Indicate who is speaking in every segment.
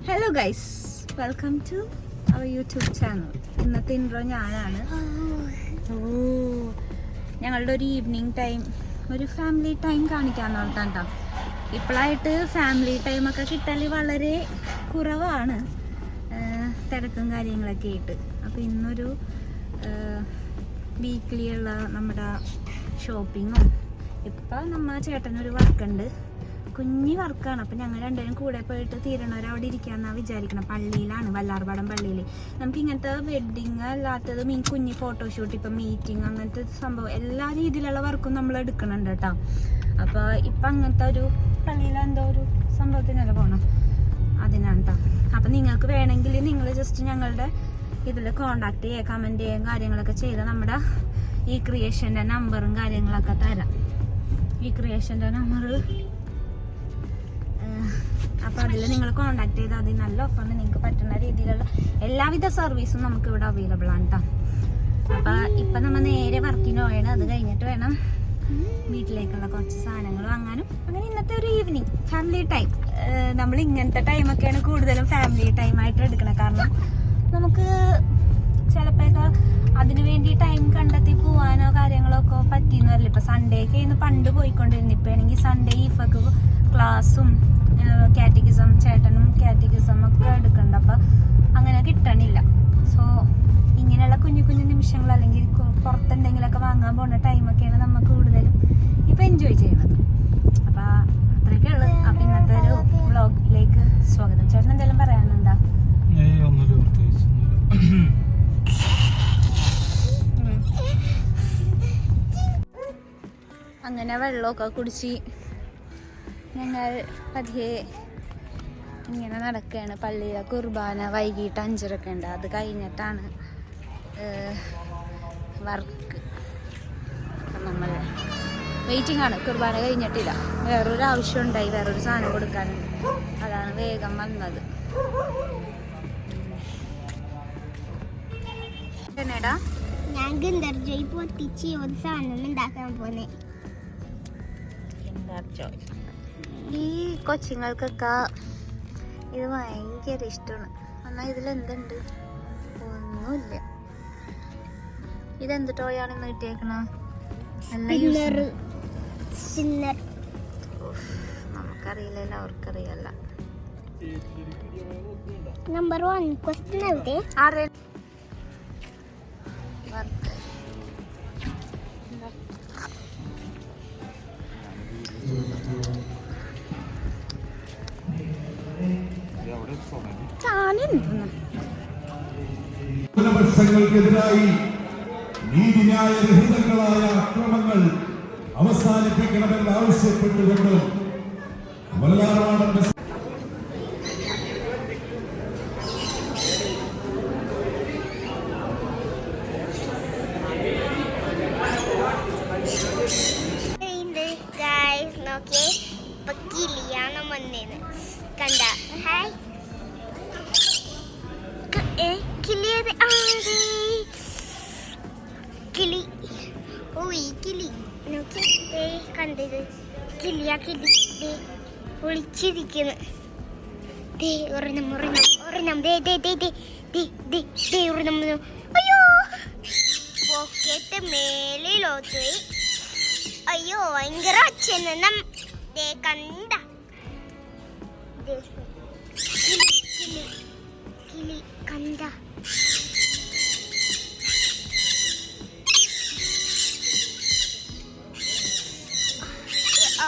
Speaker 1: Hello guys, welcome to our YouTube channel. ഇന്നത്തെ intro ഞാനാണ്. ഞങ്ങളുടെ ഒരു ഈവനിങ് ടൈം, ഒരു ഫാമിലി ടൈം കാണിക്കാന്ന് ഓർത്താൻ കേട്ടോ. ഇപ്പോഴായിട്ട് ഫാമിലി ടൈമൊക്കെ കിട്ടൽ വളരെ കുറവാണ്, തിരക്കും കാര്യങ്ങളൊക്കെ ആയിട്ട്. അപ്പോൾ ഇന്നൊരു വീക്ക്ലി ഉള്ള നമ്മുടെ ഷോപ്പിങ്ങും. ഇപ്പം നമ്മുടെ ചേട്ടനൊരു വർക്കുണ്ട്, കുഞ്ഞി വർക്കാണ്. അപ്പം ഞങ്ങൾ രണ്ടുപേരും കൂടെ പോയിട്ട് തീരണവരെ അവിടെ ഇരിക്കാമെന്നാണ് വിചാരിക്കണം. പള്ളിയിലാണ്, വല്ലാർപാടം പള്ളിയിൽ. നമുക്ക് ഇങ്ങനത്തെ വെഡ്ഡിങ് അല്ലാത്തത് കുഞ്ഞി ഫോട്ടോഷൂട്ട്, ഇപ്പം മീറ്റിംഗ്, അങ്ങനത്തെ സംഭവം എല്ലാ രീതിയിലുള്ള വർക്കും നമ്മൾ എടുക്കുന്നുണ്ട് കേട്ടോ. അപ്പോൾ ഇപ്പം അങ്ങനത്തെ ഒരു പള്ളിയിൽ എന്തോ ഒരു സംഭവത്തിനല്ല പോകണം, അതിനാണ് കേട്ടോ. അപ്പം നിങ്ങൾക്ക് വേണമെങ്കിൽ നിങ്ങൾ ജസ്റ്റ് ഞങ്ങളുടെ ഇതിൽ കോണ്ടാക്ട് ചെയ്യുക, കമൻറ്റ് ചെയ്യുക, കാര്യങ്ങളൊക്കെ ചെയ്താൽ നമ്മുടെ ഈ ക്രിയേഷൻ്റെ നമ്പറും കാര്യങ്ങളൊക്കെ തരാം. ഈ ക്രിയേഷൻ്റെ നമ്പർ, അപ്പോൾ അതിൽ നിങ്ങൾ കോണ്ടാക്ട് ചെയ്താൽ മതി. നല്ല ഓഫറിന് നിങ്ങൾക്ക് പറ്റുന്ന രീതിയിലുള്ള എല്ലാവിധ സർവീസും നമുക്ക് ഇവിടെ അവൈലബിൾ ആണ് കേട്ടോ. അപ്പോൾ ഇപ്പം നമ്മൾ നേരെ വർക്കിന് പോയാണ്. അത് കഴിഞ്ഞിട്ട് വേണം വീട്ടിലേക്കുള്ള കുറച്ച് സാധനങ്ങൾ വാങ്ങാനും. അങ്ങനെ ഇന്നത്തെ ഒരു ഈവനിങ് ഫാമിലി ടൈം. നമ്മൾ ഇങ്ങനത്തെ ടൈമൊക്കെയാണ് കൂടുതലും ഫാമിലി ടൈമായിട്ട് എടുക്കണം. കാരണം നമുക്ക് ചിലപ്പോഴൊക്കെ അതിനു വേണ്ടി ടൈം കണ്ടെത്തി പോകാനോ കാര്യങ്ങളോ ഒക്കെ പറ്റിയെന്ന് വരില്ല. ഇപ്പം സൺഡേക്ക് ഇന്ന് പണ്ട് പോയിക്കൊണ്ടിരുന്നു. ഇപ്പം ആണെങ്കിൽ സൺഡേ ഈഫൊക്കെ ക്ലാസ്സും കാറ്റഗിസം, ചേട്ടനും കാറ്റഗിസം ഒക്കെ എടുക്കുന്നുണ്ട്. അപ്പം അങ്ങനെ കിട്ടണില്ല. സോ ഇങ്ങനെയുള്ള കുഞ്ഞു കുഞ്ഞു നിമിഷങ്ങൾ, അല്ലെങ്കിൽ പുറത്തെന്തെങ്കിലുമൊക്കെ വാങ്ങാൻ പോകുന്ന ടൈമൊക്കെയാണ് നമ്മൾ കൂടുതലും ഇപ്പം എൻജോയ് ചെയ്യുന്നത്. അപ്പം അത്രയൊക്കെ ഉള്ളു. അപ്പം ഇന്നത്തെ ഒരു വ്ളോഗിലേക്ക് സ്വാഗതം. ചേട്ടൻ എന്തെങ്കിലും പറയാനുണ്ടോ? അങ്ങനെ വെള്ളമൊക്കെ കുടിച്ച് ഞങ്ങൾ പതിയെ ഇങ്ങനെ നടക്കുകയാണ്. പള്ളിയിലെ കുർബാന വൈകിട്ട് 5:30 ഉണ്ട്. അത് കഴിഞ്ഞിട്ടാണ് വർക്ക്. അപ്പം നമ്മൾ വെയിറ്റിംഗ് ആണ്. കുർബാന കഴിഞ്ഞിട്ടില്ല, വേറൊരു ആവശ്യം ഉണ്ടായി, വേറൊരു സാധനം കൊടുക്കാനുണ്ട്. അതാണ് വേഗം വന്നത്. എന്നേടാ
Speaker 2: ഞാൻ ഗന്ധർജോയ് പൊട്ടിച്ച് ഒരു സാധനം ഉണ്ടാക്കാൻ പോന്നെ.
Speaker 1: ഈ കൊച്ചുങ്ങൾക്കൊക്കെ ഇത് ഭയങ്കര ഇഷ്ടമാണ്. എന്നാൽ ഇതിലെന്തുണ്ട്? ഒന്നുമില്ല. ഇതെന്ത് ടോയാണെന്ന് കിട്ടിയേക്കണ? നമുക്കറിയില്ലല്ലോ, അവർക്കറിയല്ല.
Speaker 2: നമ്പർ 1 ക്വസ്റ്റ്യൻ എവിടെ?
Speaker 1: വർക്ക്
Speaker 3: വർഷങ്ങൾക്കെതിരായി നീതിന്യായ രഹിതങ്ങളായ അക്രമങ്ങൾ അവസാനിപ്പിക്കണമെന്ന് ആവശ്യപ്പെട്ടുകൊണ്ട് വല്ലാർപാടം
Speaker 2: കിളിയാണ് വന്നേന്ന് കണ്ട. ഹായ് കിളിയത് കിളി. ഓ ഈ കിളി നോക്കി കണ്ടത് കിളിയാ. കിളി ഒളിച്ചിരിക്കുന്നു. ഒരെണ്ണം അയ്യോ പോക്കറ്റ് മേലിലോട്ട്. അയ്യോ ഭയങ്കര അച്ഛനും കണ്ട. കിളി കണ്ട.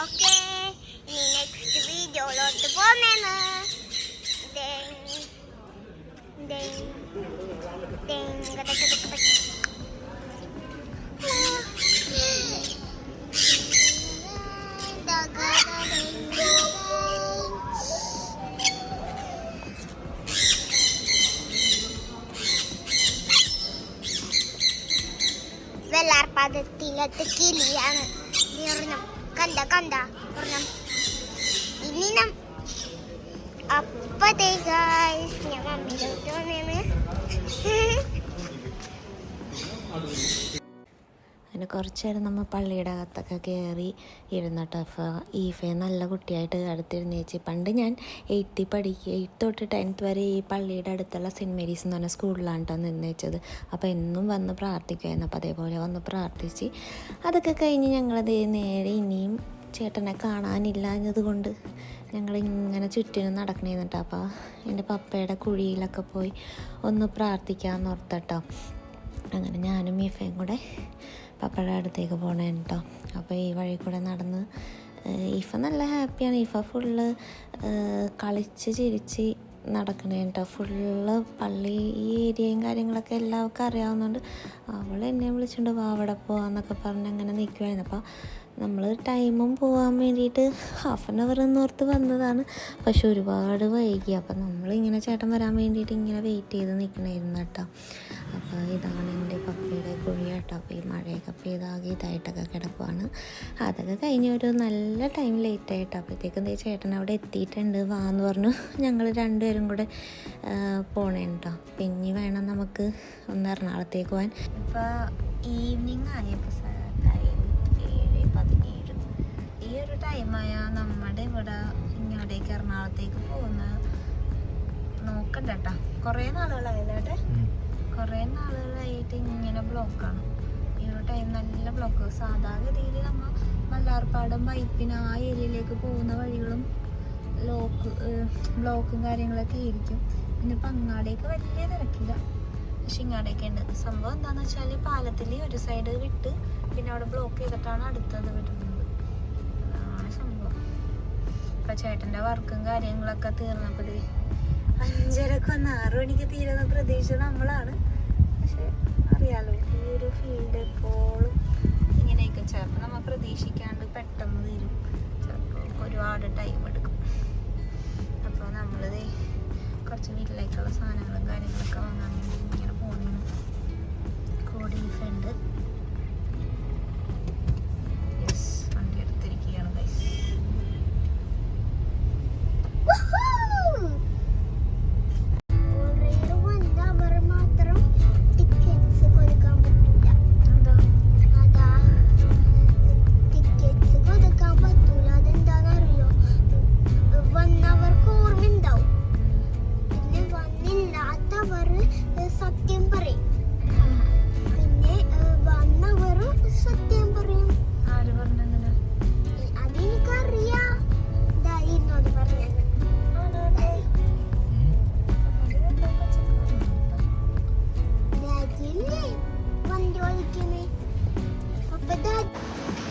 Speaker 2: ഓക്കെ, ഇനി നെക്സ്റ്റ് വീഡിയോയിലോട്ട് പോന്നേന്ന്. വെള്ളാർപാദത്തിലത്തെ കിളിയാണ്. ഒരെണ്ണം കണ്ട ഒരെണ്ണം. ഇനി അപ്പതേ ഗൈസ് ഞാൻ മമ്മിയിലോട്ട് വന്നേന്ന്.
Speaker 1: പിന്നെ കുറച്ച് നേരം നമ്മൾ പള്ളിയുടെ അകത്തൊക്കെ കയറി ഇരുന്നിട്ട്. അപ്പോൾ ഈഫയെ നല്ല കുട്ടിയായിട്ട് അടുത്തിരുന്ന് ചേച്ചി. പണ്ട് ഞാൻ 8 തൊട്ട് 10th വരെ ഈ പള്ളിയുടെ അടുത്തുള്ള സെൻറ്റ് മേരീസ് എന്ന് പറഞ്ഞ സ്കൂളിലാണ് കേട്ടോ നിന്ന് വെച്ചത്. അപ്പോൾ എന്നും വന്ന് പ്രാർത്ഥിക്കുമായിരുന്നു. അപ്പോൾ അതേപോലെ വന്ന് പ്രാർത്ഥിച്ച് അതൊക്കെ കഴിഞ്ഞ് ഞങ്ങളത് നേരെ ഇനിയും ചേട്ടനെ കാണാനില്ലാഞ്ഞത് കൊണ്ട് ഞങ്ങളിങ്ങനെ ചുറ്റിനും നടക്കണേന്നിട്ട്. അപ്പോൾ എൻ്റെ പപ്പയുടെ കുഴിയിലൊക്കെ പോയി ഒന്ന് പ്രാർത്ഥിക്കാമെന്ന് ഓർത്തട്ടോ. അങ്ങനെ ഞാനും ഈഫയും കൂടെ പപ്പയുടെ അടുത്തേക്ക് പോകണേ കേട്ടോ. അപ്പോൾ ഈ വഴി കൂടെ നടന്ന് ഈഫ നല്ല ഹാപ്പിയാണ്. ഈഫ ഫുള്ള് കളിച്ച് ചിരിച്ച് നടക്കണേ കേട്ടോ. ഫുള്ള് പള്ളി ഈ ഏരിയയും കാര്യങ്ങളൊക്കെ എല്ലാവർക്കും അറിയാവുന്നതുകൊണ്ട് അവൾ എന്നെ വിളിച്ചുകൊണ്ട് വാ അവിടെ പോവാന്നൊക്കെ പറഞ്ഞ് അങ്ങനെ നിൽക്കുമായിരുന്നു. അപ്പോൾ നമ്മൾ ടൈമും പോകാൻ വേണ്ടിയിട്ട് 1/2 hour എന്നോർത്ത് വന്നതാണ്. പക്ഷെ ഒരുപാട് വൈകി. അപ്പം നമ്മളിങ്ങനെ ചേട്ടൻ വരാൻ വേണ്ടിയിട്ട് ഇങ്ങനെ വെയിറ്റ് ചെയ്ത് നിൽക്കണമായിരുന്നു കേട്ടോ. അപ്പോൾ ഇതാണ് എൻ്റെ പപ്പയുടെ കുഴി കേട്ടോ. അപ്പോൾ ഈ മഴയൊക്കെ പെയ്താകെ ഇതായിട്ടൊക്കെ കിടക്കുവാണ്. അതൊക്കെ കഴിഞ്ഞ് ഒരു നല്ല ടൈം ലേറ്റായിട്ടോ. അപ്പോഴത്തേക്കും ചേട്ടൻ അവിടെ എത്തിയിട്ടുണ്ട്, വാന്ന് പറഞ്ഞു. ഞങ്ങൾ രണ്ടുപേരും കൂടെ പോണേ കേട്ടോ. പിന്നെ വേണം നമുക്ക് ഒന്ന് എറണാകുളത്തേക്ക് പോകാൻ. ഇപ്പോൾ ഈവനിങ് ആയപ്പോൾ 7:17 ഈ ഒരു ടൈമായാൽ നമ്മുടെ ഇവിടെ ഇങ്ങോട്ടേക്ക് എറണാകുളത്തേക്ക് പോകുന്ന നോക്കണ്ട കേട്ടോ. കുറേ നാളുകളായില്ലേ, കുറേ നാളുകളായിട്ട് ഇങ്ങനെ ബ്ലോക്കാണ്. ഈ ഒരു ടൈം നല്ല ബ്ലോക്ക്. സാധാഗതിയിൽ നമ്മൾ മല്ലാർപ്പാടം പൈപ്പിന് ആ ഏരിയയിലേക്ക് പോകുന്ന വഴികളും ബ്ലോക്കും കാര്യങ്ങളൊക്കെ ആയിരിക്കും. ഇന്നിപ്പോൾ അങ്ങാടേക്ക് വലിയ തിരക്കില്ല, പക്ഷെ ഇങ്ങാടേക്ക് ഉണ്ട്. സംഭവം എന്താണെന്ന് വെച്ചാൽ പാലത്തിൽ ഒരു സൈഡ് വിട്ട് പിന്നെ അവിടെ ബ്ലോക്ക് ചെയ്തിട്ടാണ് അടുത്തത് വിടുന്നത്. അതാണ് സംഭവം. ഇപ്പം ചേട്ടൻ്റെ വർക്കും കാര്യങ്ങളൊക്കെ തീർന്നപ്പോൾ 5:30 വന്ന് 6 മണിക്ക് തീരുന്ന പ്രതീക്ഷ നമ്മളാണ്. പക്ഷെ അറിയാലോ, ഈ ഒരു ഫീൽഡ് എപ്പോഴും ഇങ്ങനെയൊക്കെ ചിലപ്പോൾ നമ്മൾ പ്രതീക്ഷിക്കാണ്ട് പെട്ടെന്ന് തീരും, ചിലപ്പോൾ ഒരുപാട് ടൈം എടുക്കും. അപ്പോൾ നമ്മളിത് കുറച്ച് വീട്ടിലേക്കുള്ള സാധനങ്ങളും കാര്യങ്ങളൊക്കെ വാങ്ങാൻ വേണ്ടി ഇങ്ങനെ പോകുന്നു. കോടി ഫ്രണ്ട് വണ്ടി എടുത്തിരിക്കുകയാണ് ഗൈസ്.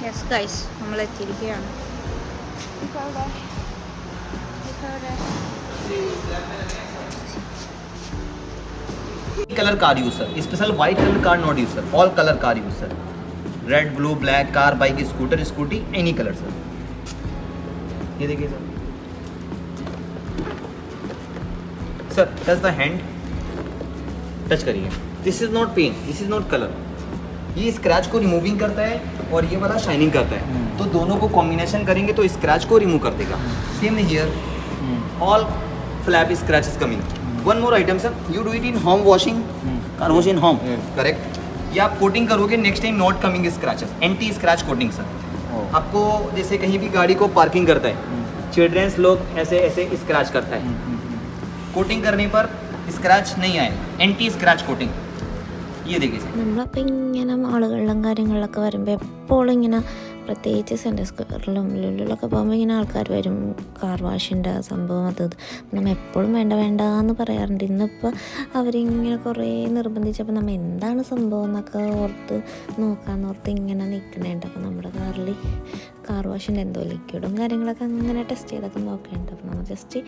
Speaker 1: യെസ് ഗൈസ്, നമ്മൾ എത്തിയിരിക്കുകയാണ്.
Speaker 4: Colour car use sir, special white colour car not use sir, all colour car use sir, red blue black car bike scooter scooty any colour sir. ये देखिए sir touch the hand, touch करिए. This is not paint, this is not colour. ये scratch को removing करता है और ये वाला शाइनिंग करता है. तो दोनों को कॉम्बिनेशन करेंगे तो स्क्रैच को रिमूव कर देगा. Same here, all flap scratches coming. One more item sir, you do it in home washing, car wash in home, correct. ये आप कोटिंग करोगे, next time not coming scratches, anti scratch coating sir. आपको जैसे कहीं भी गाड़ी को parking करता है, चिल्ड्रंस लोग ऐसे ऐसे स्क्रैच करता है, कोटिंग करने पर स्क्रैच नहीं आए, एंटी स्क्रैच कोटिंग. ये देखिए सर.
Speaker 1: നമ്മളപ്പോൾ ഇങ്ങനെ മാളുകളിലും കാര്യങ്ങളിലൊക്കെ വരുമ്പോൾ എപ്പോഴും ഇങ്ങനെ പ്രത്യേകിച്ച് സെൻട്രൽ സ്ക്വയറിലും ലുലുലൊക്കെ പോകുമ്പോൾ ഇങ്ങനെ ആൾക്കാർ വരും, കാർ വാഷിൻ്റെ സംഭവം അത് നമ്മൾ എപ്പോഴും വേണ്ട എന്ന് പറയാറുണ്ട്. ഇന്നിപ്പോൾ അവരിങ്ങനെ കുറേ നിർബന്ധിച്ചപ്പോൾ നമ്മൾ എന്താണ് സംഭവം എന്നൊക്കെ ഓർത്ത് നോക്കാമെന്നോർത്ത് ഇങ്ങനെ നിൽക്കണേണ്ട്. അപ്പോൾ നമ്മുടെ കാറിൽ കാർ വാഷിൻ്റെ എന്തോ ലിക്വിഡും കാര്യങ്ങളൊക്കെ അങ്ങനെ ടെസ്റ്റ് ചെയ്തൊക്കെ നോക്കേണ്ട. അപ്പോൾ നമ്മൾ ജസ്റ്റ്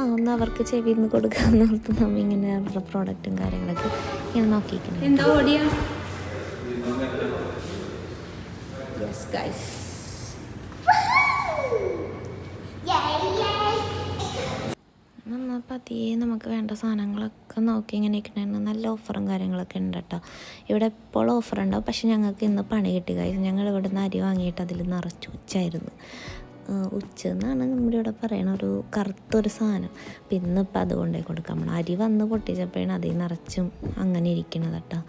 Speaker 1: ഒന്ന് അവർക്ക് ചെവിന്ന് കൊടുക്കാമെന്നോർത്ത് നമ്മൾ ഇങ്ങനെ അവരുടെ പ്രോഡക്റ്റും കാര്യങ്ങളൊക്കെ ഇങ്ങനെ നോക്കിയിരിക്കണം. എന്താ ഓടിയ യെസ് ഗൈസ്, നമ്മൾ പതിയെ നമുക്ക് വേണ്ട സാധനങ്ങളൊക്കെ നോക്കി ഇങ്ങനെ ഇരിക്കണേ. നല്ല ഓഫറും കാര്യങ്ങളൊക്കെ ഉണ്ട് കേട്ടോ. ഇവിടെ എപ്പോഴും ഓഫർ ഉണ്ടാവും. പക്ഷെ ഞങ്ങൾക്ക് ഇന്ന് പണി കിട്ടി ഗൈസ്. ഞങ്ങൾ ഇവിടെ നിന്ന് അരി വാങ്ങിയിട്ട് അതിൽ നിറച്ച് ഉച്ചായിരുന്നു. ഉച്ച എന്നാണ് നമ്മുടെ ഇവിടെ പറയണ ഒരു കറുത്തൊരു സാധനം. അപ്പം ഇന്നിപ്പോൾ അത് കൊണ്ടുപോയി കൊടുക്കാം. നമ്മൾ അരി വന്ന് പൊട്ടിച്ചപ്പോഴാണ് അതിൽ നിറച്ചും അങ്ങനെ ഇരിക്കണത് കേട്ടോ.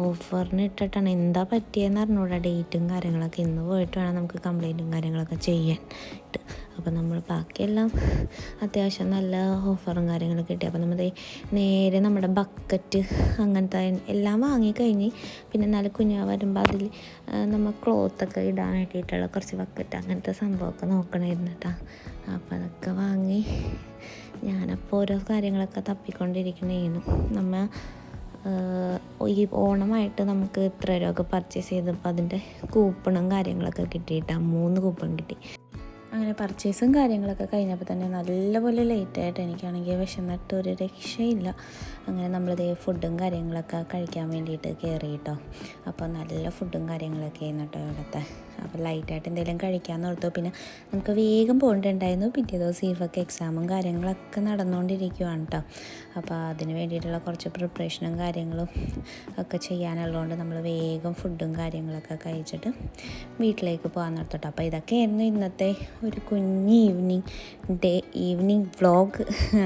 Speaker 1: ഓഫറിന് ഇട്ടിട്ടാണ്. എന്താ പറ്റിയെന്ന് അറിഞ്ഞൂടാ, ഡേറ്റും കാര്യങ്ങളൊക്കെ. ഇന്ന് പോയിട്ട് വേണം നമുക്ക് കംപ്ലൈൻറ്റും കാര്യങ്ങളൊക്കെ ചെയ്യാൻ. അപ്പോൾ നമ്മൾ ബാക്കിയെല്ലാം അത്യാവശ്യം നല്ല ഓഫറും കാര്യങ്ങളൊക്കെ കിട്ടി. അപ്പോൾ നമ്മൾ നേരെ നമ്മുടെ ബക്കറ്റ് അങ്ങനത്തെ എല്ലാം വാങ്ങിക്കഴിഞ്ഞ് പിന്നെ നല്ല കുഞ്ഞാ വരുമ്പോൾ അതിൽ നമ്മൾ ക്ലോത്തൊക്കെ ഇടാൻ വേണ്ടിയിട്ടുള്ള കുറച്ച് ബക്കറ്റ് അങ്ങനത്തെ സംഭവമൊക്കെ നോക്കണമായിരുന്നു കേട്ടോ. അപ്പോൾ അതൊക്കെ വാങ്ങി ഞാനപ്പോൾ ഓരോ കാര്യങ്ങളൊക്കെ തപ്പിക്കൊണ്ടിരിക്കണേന്നു. നമ്മൾ ഈ ഓണമായിട്ട് നമുക്ക് ഇത്ര രൂപ പർച്ചേസ് ചെയ്തപ്പോൾ അതിൻ്റെ കൂപ്പണും കാര്യങ്ങളൊക്കെ കിട്ടിയിട്ടാണ്. 3 കൂപ്പൺ കിട്ടി. അങ്ങനെ പർച്ചേസും കാര്യങ്ങളൊക്കെ കഴിഞ്ഞപ്പോൾ തന്നെ നല്ലപോലെ ലേറ്റായിട്ട് എനിക്കാണെങ്കിൽ വിശന്നിട്ട് ഒരു രക്ഷയില്ല. അങ്ങനെ നമ്മളിതേ ഫുഡും കാര്യങ്ങളൊക്കെ കഴിക്കാൻ വേണ്ടിയിട്ട് കയറി കേട്ടോ. അപ്പോൾ നല്ല ഫുഡും കാര്യങ്ങളൊക്കെ ആയിരുന്നു കേട്ടോ ഇവിടുത്തെ. അപ്പോൾ ലൈറ്റായിട്ട് എന്തെങ്കിലും കഴിക്കാമെന്ന് ഓർത്തു. പിന്നെ നമുക്ക് വേഗം പോകേണ്ടതുണ്ടായിരുന്നു. പിറ്റേ ദിവസം ഇവർക്ക് എക്സാമും കാര്യങ്ങളൊക്കെ നടന്നുകൊണ്ടിരിക്കുകയാണ് കേട്ടോ. അപ്പോൾ അതിന് വേണ്ടിയിട്ടുള്ള കുറച്ച് പ്രിപ്പറേഷനും കാര്യങ്ങളും ഒക്കെ ചെയ്യാനുള്ളതുകൊണ്ട് നമ്മൾ വേഗം ഫുഡും കാര്യങ്ങളൊക്കെ കഴിച്ചിട്ട് വീട്ടിലേക്ക് പോകാൻ നിർത്തട്ടോ. അപ്പോൾ ഇതൊക്കെയായിരുന്നു ഇന്നത്തെ ഒരു കുഞ്ഞ് ഈവനിങ് വ്ളോഗ്.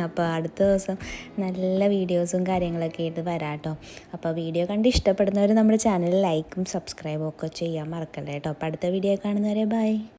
Speaker 1: അപ്പോൾ അടുത്ത ദിവസം നല്ല വീഡിയോസും കാര്യങ്ങളൊക്കെ ആയിട്ട് വരാം കേട്ടോ. അപ്പോൾ വീഡിയോ കണ്ട് ഇഷ്ടപ്പെടുന്നവർ നമ്മുടെ ചാനൽ ലൈക്കും സബ്സ്ക്രൈബും ഒക്കെ ചെയ്യാൻ മറക്കല്ലേ കേട്ടോ. അപ്പോൾ അടുത്ത വീഡിയോ കാണുന്നവരെ ബൈ.